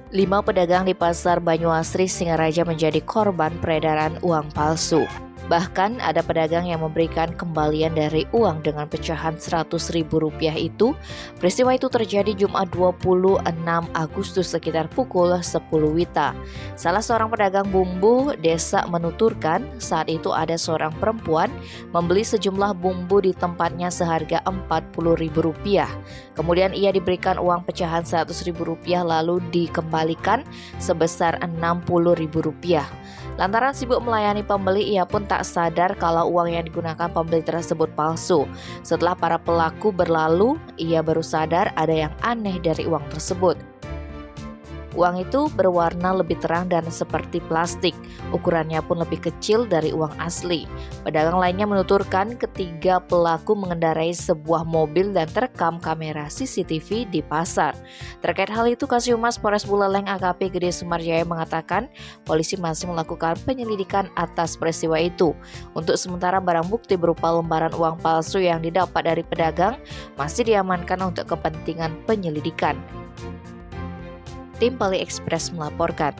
5 pedagang di Pasar Banyuasri Singaraja menjadi korban peredaran uang palsu. Bahkan ada pedagang yang memberikan kembalian dari uang dengan pecahan Rp100.000 itu. Peristiwa itu terjadi Jumat 26 Agustus sekitar pukul 10 WITA. Salah seorang pedagang bumbu desa menuturkan saat itu ada seorang perempuan membeli sejumlah bumbu di tempatnya seharga Rp40.000. Kemudian ia diberikan uang pecahan Rp100.000 lalu dikembalikan sebesar Rp60.000. Lantaran sibuk melayani pembeli, ia pun tak sadar kalau uang yang digunakan pembeli tersebut palsu. Setelah para pelaku berlalu, ia baru sadar ada yang aneh dari uang tersebut. Uang itu berwarna lebih terang dan seperti plastik, ukurannya pun lebih kecil dari uang asli. Pedagang lainnya menuturkan ketiga pelaku mengendarai sebuah mobil dan terekam kamera CCTV di pasar. Terkait hal itu, Kasihumas Polres Buleleng AKP Gede Sumarjaya mengatakan polisi masih melakukan penyelidikan atas peristiwa itu. Untuk sementara barang bukti berupa lembaran uang palsu yang didapat dari pedagang masih diamankan untuk kepentingan penyelidikan. Tim Pali Express melaporkan.